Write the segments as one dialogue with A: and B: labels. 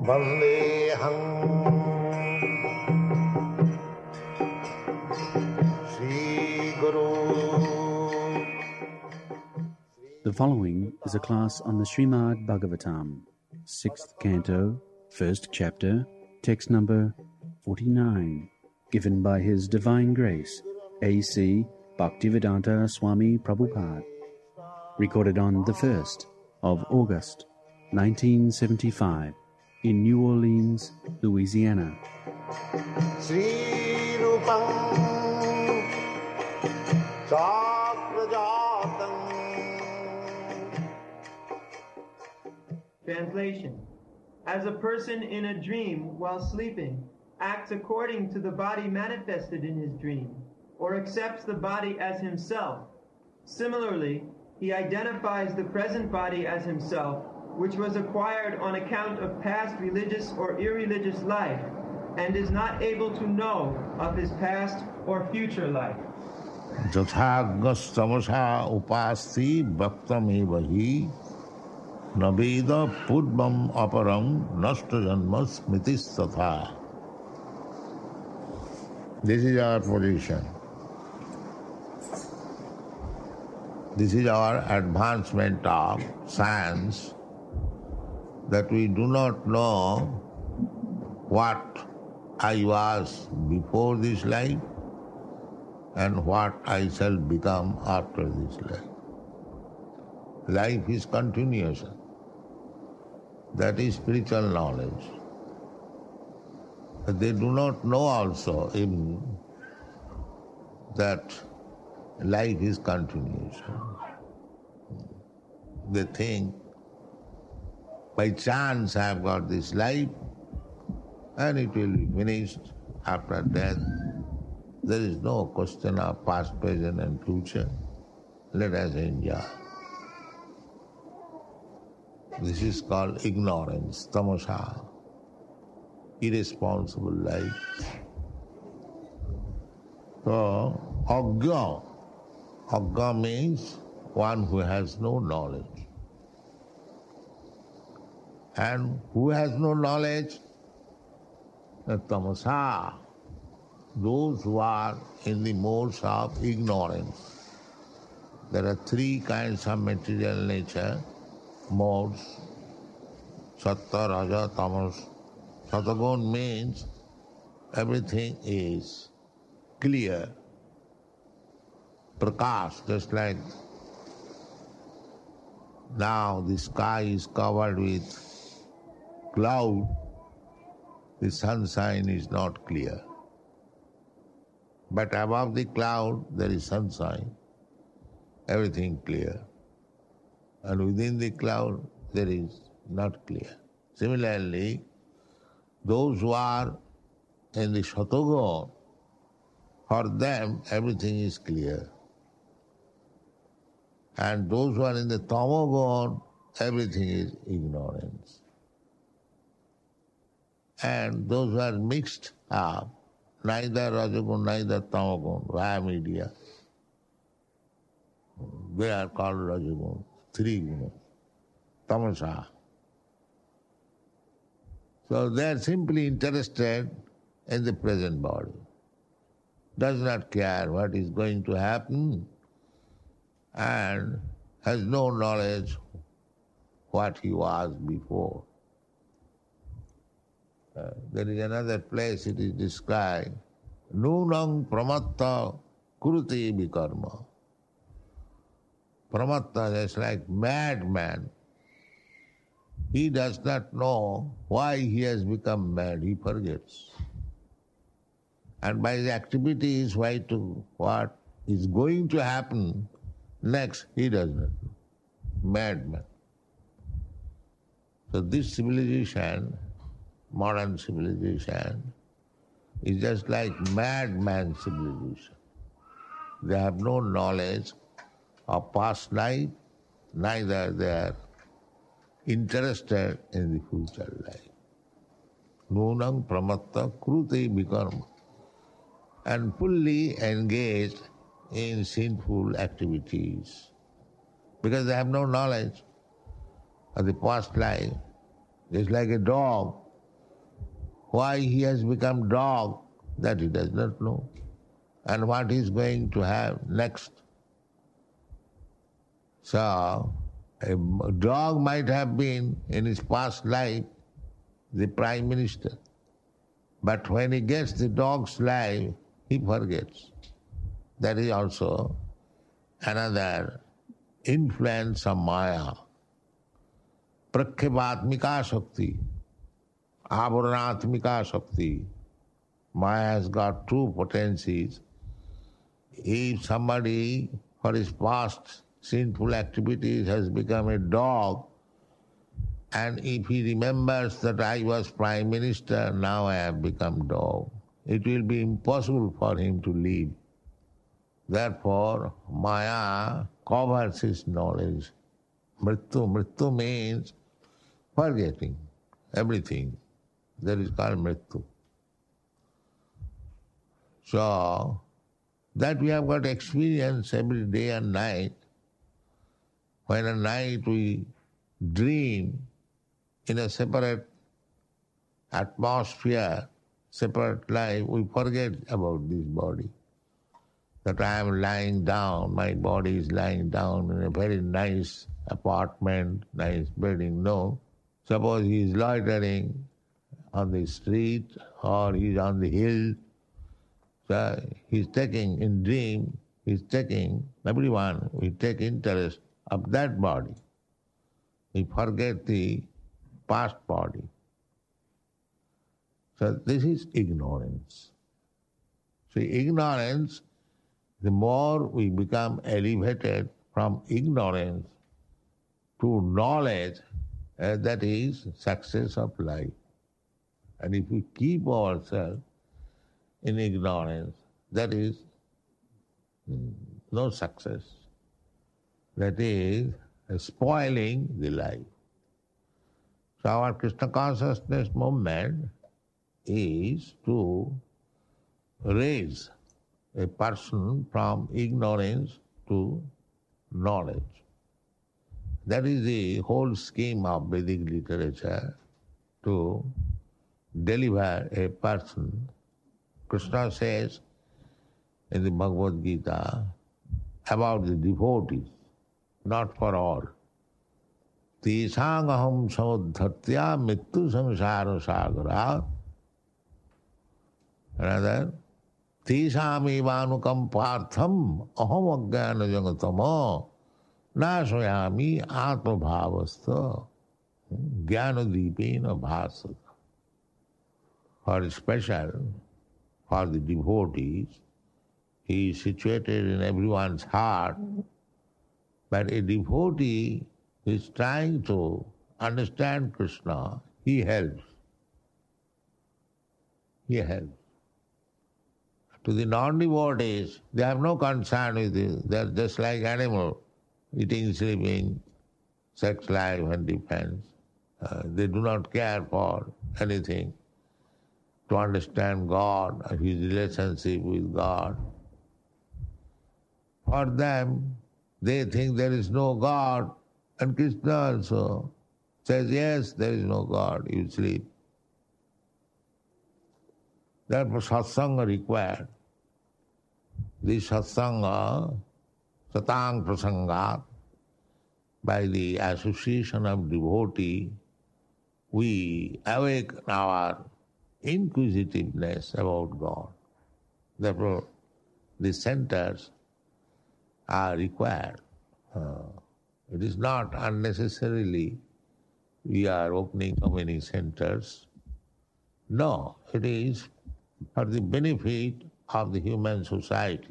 A: Vandeham Sri Guru.
B: The following is a class on the Srimad Bhagavatam, 6th Canto, 1st Chapter, text number 49, given by His Divine Grace, A.C. Bhaktivedanta Swami Prabhupada, recorded on the 1st of August, 1975, in New Orleans, Louisiana.
A: Sri Rupam Sakrajatam.
C: Translation. As a person in a dream while sleeping acts according to the body manifested in his dream, or accepts the body as himself, similarly, he identifies the present body as himself, which was acquired on account of past religious or irreligious life, and is not able to know of his past or future life.
A: Jathagastamasa upasti bhaktamevahi naveda pudvam aparam nashtajanma smritis tatha. This is our position. This is our advancement of science, that we do not know what I was before this life and what I shall become after this life. Life is continuation. That is spiritual knowledge. But they do not know also even that life is continuation. They think, by chance I have got this life and it will be finished after death. There is no question of past, present and future. Let us enjoy. This is called ignorance, tamasha, irresponsible life. So, agga. Agga means one who has no knowledge. And who has no knowledge? The tamasa, those who are in the modes of ignorance. There are three kinds of material nature modes: sattva, raja, tamas. Satagun means everything is clear, prakash, just like now the sky is covered with cloud, the sunshine is not clear. But above the cloud there is sunshine, everything clear. And within the cloud there is not clear. Similarly, those who are in the Shatagun, for them everything is clear. And those who are in the Tamagun, everything is ignorance. And those who are mixed up, neither Rajagun, neither Tamagun, via media, they are called Rajagun, three gunas, tamasa. So they are simply interested in the present body. Does not care what is going to happen and has no knowledge what he was before. There is another place it is described, Nunang pramatta kuruti vikarma. Pramatta is like madman. He does not know why he has become mad, he forgets. And by his activities, what is going to happen next, he does not know. Madman. So this civilization, modern civilization, is just like madman civilization. They have no knowledge of past life, neither they are interested in the future life. Nunang pramatta kruti vikarma. And fully engaged in sinful activities because they have no knowledge. of the past life. It's like a dog. Why he has become dog, that he does not know. And what he is going to have next. So, a dog might have been, in his past life, the Prime Minister. But when he gets the dog's life, he forgets. That is also another influence of Maya. Prakhyapatmika Shakti, Avaranatmika Shakti. Maya has got two potencies. If somebody, for his past sinful activities, has become a dog, and if he remembers that I was Prime Minister, now I have become dog, it will be impossible for him to live. Therefore, Maya covers his knowledge. Mrityu means forgetting everything. That is called Mrityu. So, that we have got experience every day and night. When at night we dream in a separate atmosphere, separate life, we forget about this body. That I am lying down, my body is lying down in a very nice apartment, nice building. No. Suppose he is loitering on the street or he is on the hill. So he is taking, in dream, he is taking, everyone will take interest of that body. We forget the past body. So this is ignorance. So ignorance, the more we become elevated from ignorance to knowledge, that is success of life. And if we keep ourselves in ignorance, that is no success. That is spoiling the life. So our Krishna consciousness movement is to raise a person from ignorance to knowledge. That is the whole scheme of Vedic literature, to deliver a person. Krishna says in the Bhagavad Gita about the devotees, not for all. Tisangaham samudhartya mittu samsara sagara. Another, Tisamivanukam partham aham ajnana jagatama nashayami atma bhavastha jnana deepena bhasata. For special, for the devotees, he is situated in everyone's heart, but a devotee is trying to understand Krishna, he helps. He helps. To the non-devotees, they have no concern with it. They are just like animals, eating, sleeping, sex life and defense. They do not care for anything to understand God, his relationship with God. For them, they think there is no God, and Krishna also says, yes, there is no God, you sleep. Therefore, satsanga required. This satsanga, satang prasangat, by the association of devotee, we awaken our inquisitiveness about God. Therefore, the centers are required. It is not unnecessarily we are opening so many centers. No, it is for the benefit of the human society.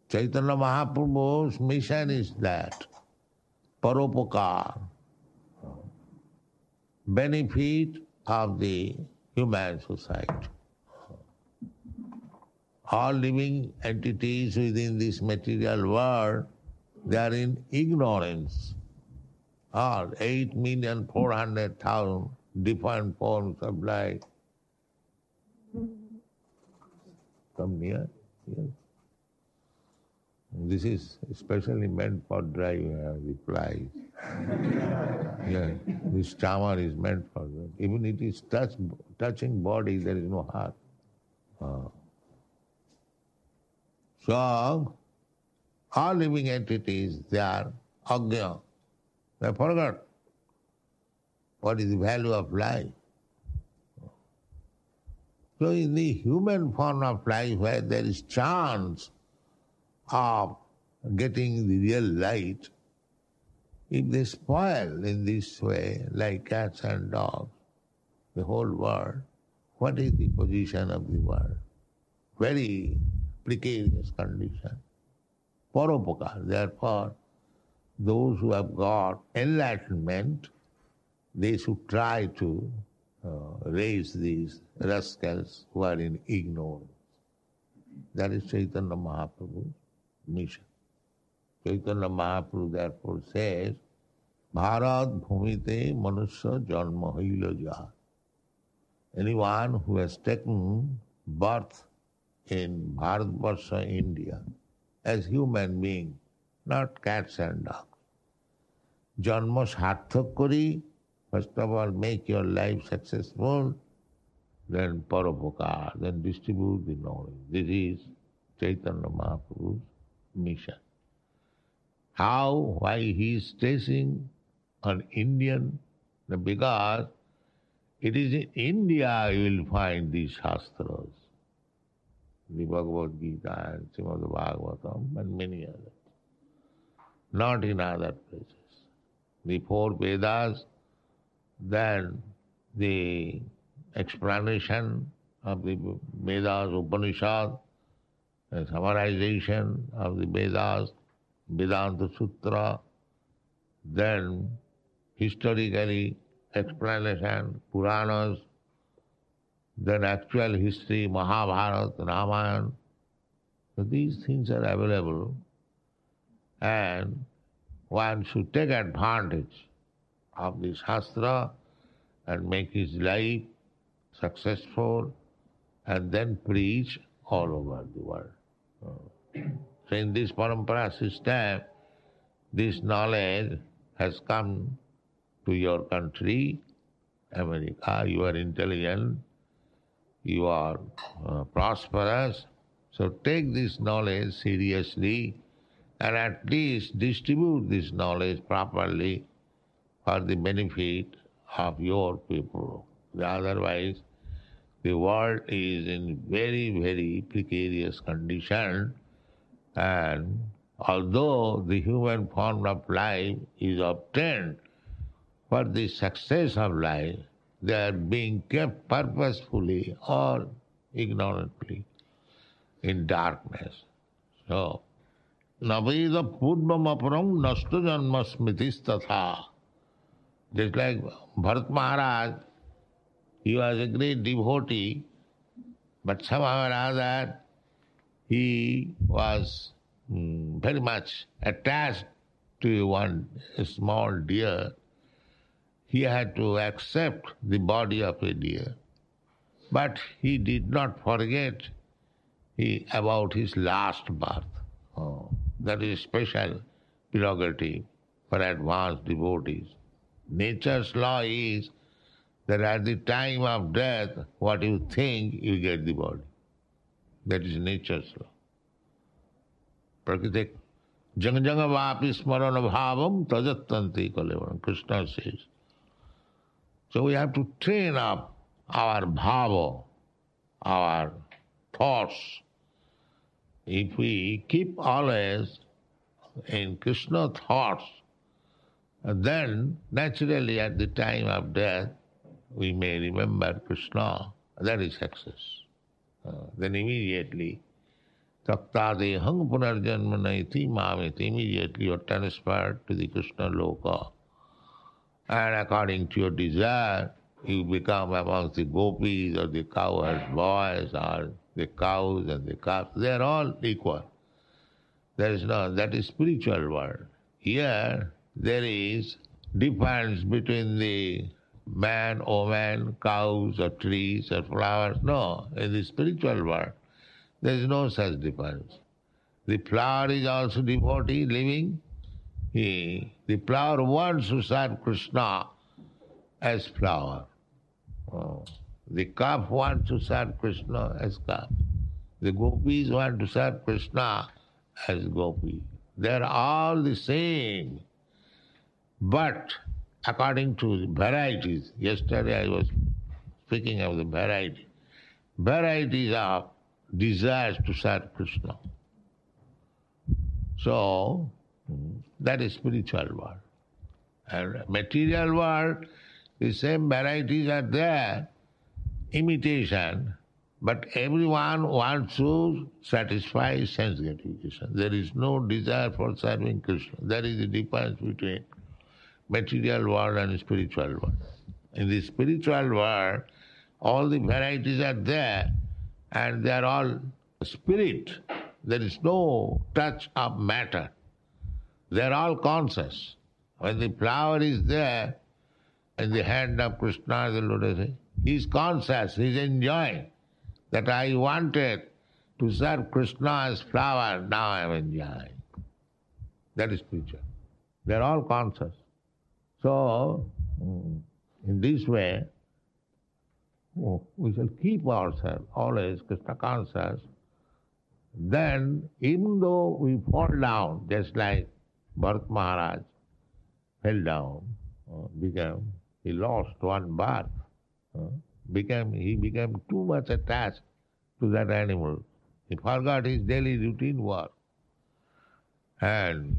A: Chaitanya Mahaprabhu's mission is that, paropakar, benefit of the human society. All living entities within this material world, they are in ignorance. All 8,400,000 different forms of life. Come near. Yes. This is especially meant for driving the flies. Yeah, this charmer is meant for that. Even it is touching body, there is no heart. So, all living entities, they are agnya. They forgot what is the value of life. So in the human form of life, where there is chance of getting the real light, if they spoil in this way, like cats and dogs, the whole world, what is the position of the world? Very precarious condition. Paropakar, therefore, those who have got enlightenment, they should try to raise these rascals who are in ignorance. That is Chaitanya Mahaprabhu's mission. Chaitanya Mahaprabhu therefore says, Bharat bhumite manusya janma haila jat. Anyone who has taken birth in Bharatvarsha, India, as human being, not cats and dogs. Janma sarthak kori, first of all, make your life successful, then paropakar, then distribute the knowledge. This is Chaitanya Mahaprabhu's mission. How? Why he is stressing on Indian? Because it is in India you will find these Shastras, the Bhagavad Gita and Srimad Bhagavatam and many others, not in other places. The four Vedas, then the explanation of the Vedas, Upanishad, the summarization of the Vedas, Vedanta Sutra, then historically explanation, Puranas, then actual history, Mahabharata, Ramayana. So these things are available, and one should take advantage of the Shastra and make his life successful and then preach all over the world. So in this parampara system, this knowledge has come to your country, America. You are intelligent, you are prosperous, so take this knowledge seriously and at least distribute this knowledge properly for the benefit of your people. Otherwise, the world is in very, very precarious condition, and although the human form of life is obtained for the success of life, they are being kept purposefully or ignorantly in darkness. So, Naveda purvam aparam nasta janma smritis tatha. Just like Bharat Maharaj, he was a great devotee, but somehow or other he was very much attached to a small deer. He had to accept the body of a deer. But he did not forget about his last birth. That is a special prerogative for advanced devotees. Nature's law is that at the time of death, what you think, you get the body. That is nature's law. Prakritik janga janga vapi smarana bhavam tajattanti kalevaram, Krishna says. So we have to train up our bhava, our thoughts. If we keep always in Krishna thoughts, then naturally at the time of death, we may remember Krishna. That is success. Then immediately, taktade hang punarjanmanaiti mamiti, immediately you are transferred to the Krishna loka. And according to your desire, you become amongst the gopis or the cowherd boys or the cows and the calves. They are all equal. There is no, that is spiritual world. Here, there is difference between the man, woman, cows or trees or flowers. No, in the spiritual world, there is no such difference. The flower is also devotee living, The flower wants to serve Krishna as flower. The calf wants to serve Krishna as calf. The gopis want to serve Krishna as gopi. They are all the same. But according to varieties, yesterday I was speaking of the varieties of desires to serve Krishna. So, that is spiritual world. And material world, the same varieties are there, imitation, but everyone wants to satisfy sense gratification. There is no desire for serving Krishna. That is the difference between material world and spiritual world. In the spiritual world, all the varieties are there, and they are all spirit. There is no touch of matter. They are all conscious. When the flower is there in the hand of Krishna, the lotus, he is conscious, he is enjoying. That I wanted to serve Krishna as flower, now I am enjoying. That is spiritual. They are all conscious. So, in this way, we shall keep ourselves always Krishna conscious. Then, even though we fall down, just like Bharat Maharaj fell down, he lost one birth, he became too much attached to that animal. He forgot his daily routine work. And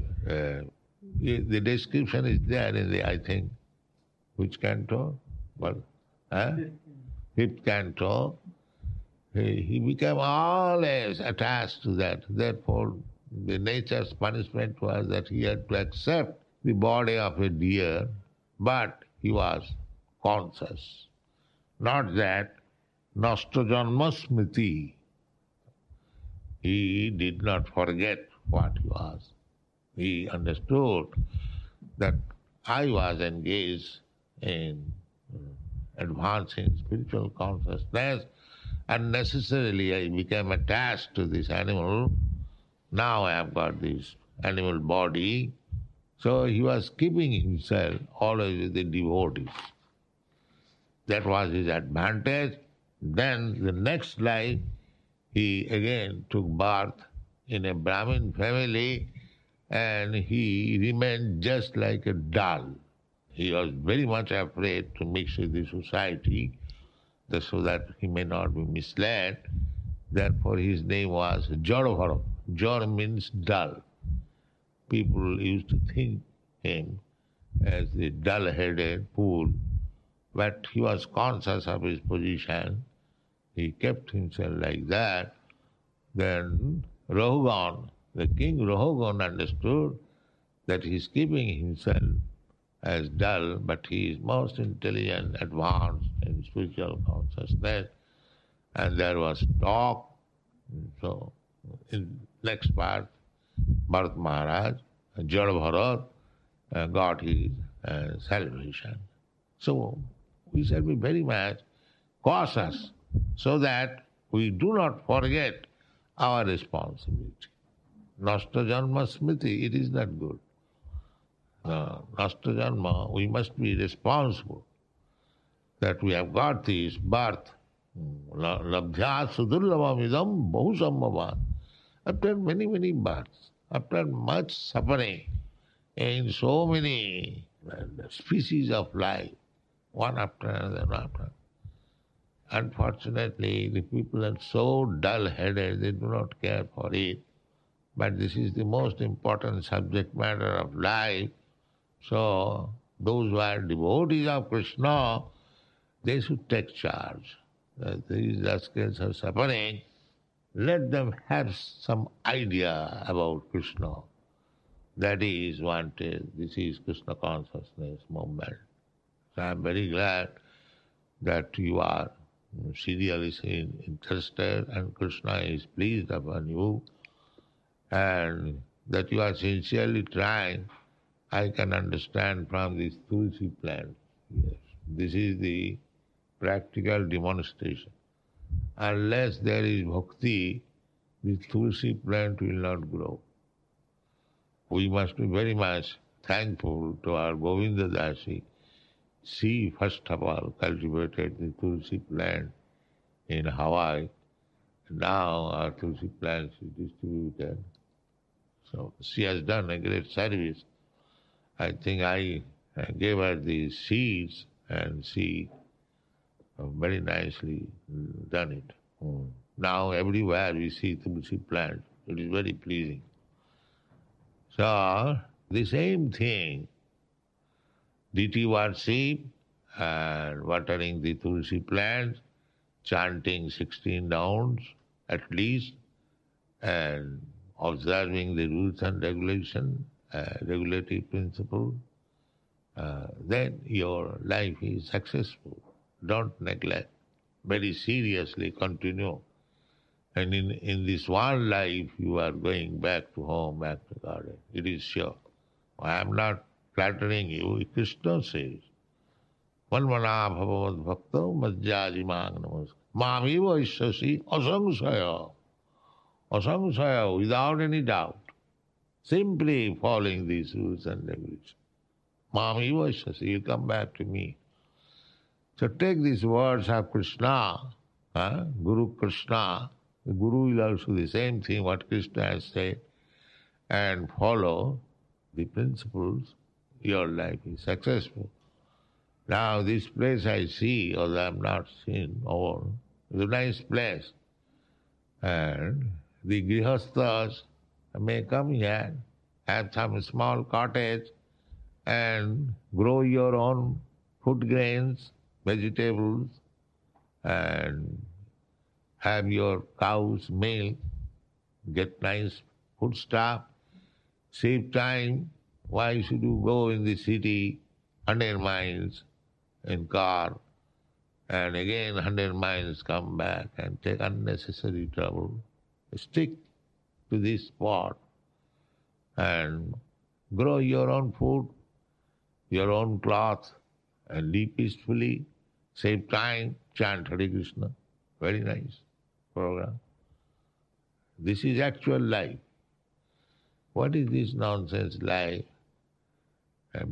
A: the description is there in the, I think, which canto? Fifth canto. He became always attached to that. Therefore, the nature's punishment was that he had to accept the body of a deer, but he was conscious. Not that nasta janma smriti. He did not forget what he was. He understood that I was engaged in advancing spiritual consciousness, and necessarily I became attached to this animal. Now I have got this animal body. So he was keeping himself always with the devotees. That was his advantage. Then the next life, he again took birth in a Brahmin family, and he remained just like a doll. He was very much afraid to mix with the society, so that he may not be misled. Therefore his name was Jadabhara. Jada means dull. People used to think him as the dull-headed fool, but he was conscious of his position. He kept himself like that. Then Rahugan, the king Rahugan, understood that he is keeping himself as dull, but he is most intelligent, advanced in spiritual consciousness. And there was talk. So, in next part, Bharat Maharaj, Jadabharat, got his salvation. So, we shall be very much cautious so that we do not forget our responsibility. Nasta janma smriti, it is not good. Nasta janma, we must be responsible that we have got this birth. Labdhya sudurlabam idam bahu sambhavat. After many, many births, after much suffering in so many species of life, one after another. Unfortunately, the people are so dull-headed, they do not care for it. But this is the most important subject matter of life. So, those who are devotees of Krishna, they should take charge. These rascals are suffering. Let them have some idea about Krishna. That is wanted. This is Krishna consciousness movement. So I am very glad that you are seriously interested and Krishna is pleased upon you, and that you are sincerely trying. I can understand from this tulsi plant. Yes, this is the practical demonstration. Unless there is bhakti, this tulsi plant will not grow. We must be very much thankful to our Govinda Dasi. She first of all cultivated the Tulsi plant in Hawaii. Now our Tulsi plant is distributed. So she has done a great service. I think I gave her the seeds and she very nicely done it. Now everywhere we see Tulsi plant. It is very pleasing. So the same thing, deity worship and watering the Tulsi plant, chanting 16 rounds at least, and observing the rules and regulation, regulative principle, then your life is successful. Don't neglect. Very seriously continue. And in this one life, you are going back to home, back to garden. It is sure. I am not flattering you. Krishna says, Manmana bhavavad bhakto majjajimang namaskar. Mamiva ishasi asangsaya. Asangsaya, without any doubt. Simply following these rules and regulations. Mamiva ishasi, you come back to me. So take these words of Krishna, Guru Krishna. The Guru is also the same thing what Krishna has said, and follow the principles, your life is successful. Now this place I see, although I am not seen over, is a nice place. And the grihasthas may come here, have some small cottage, and grow your own food grains, vegetables, and have your cow's milk, get nice food stuff, save time. Why should you go in the city 100 miles in car and again 100 miles come back and take unnecessary trouble? Stick to this spot and grow your own food, your own cloth, and live peacefully, save time, chant Hare Krishna. Very nice program. This is actual life. What is this nonsense life?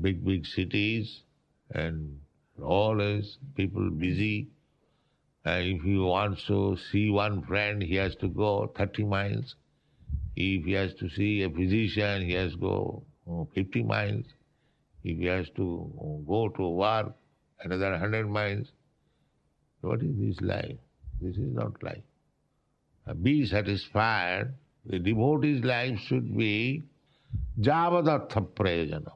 A: Big cities and always people busy. If he wants to see one friend, he has to go 30 miles. If he has to see a physician, he has to go 50 miles. If he has to go to work, another 100 miles. What is this life? This is not life. Be satisfied. The devotee's life should be javadartha prayajana.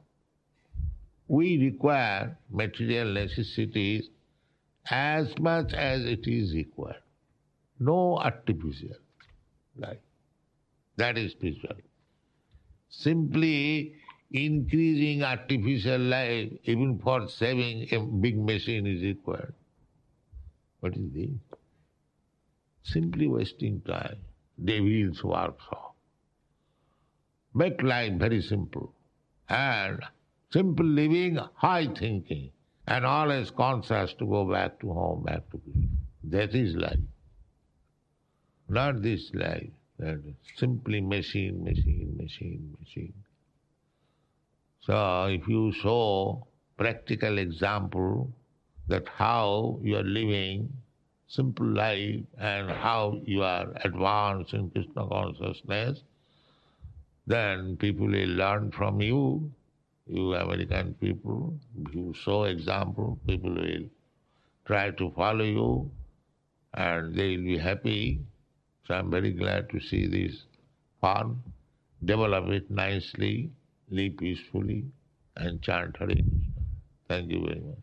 A: We require material necessities as much as it is required. No artificial life. That is spiritual. Simply increasing artificial life, even for saving a big machine is required. What is this? Simply wasting time. Devil's workshop. Make life very simple. And simple living, high thinking. And always conscious to go back to home, back to Krishna. That is life. Not this life. That is simply machine. So if you show practical example that how you are living simple life and how you are advanced in Krishna consciousness, then people will learn from you, you American people. If you show example, people will try to follow you and they will be happy. So I'm very glad to see this fun. Develop it nicely, live peacefully, and chant Hare Krishna. Thank you very much.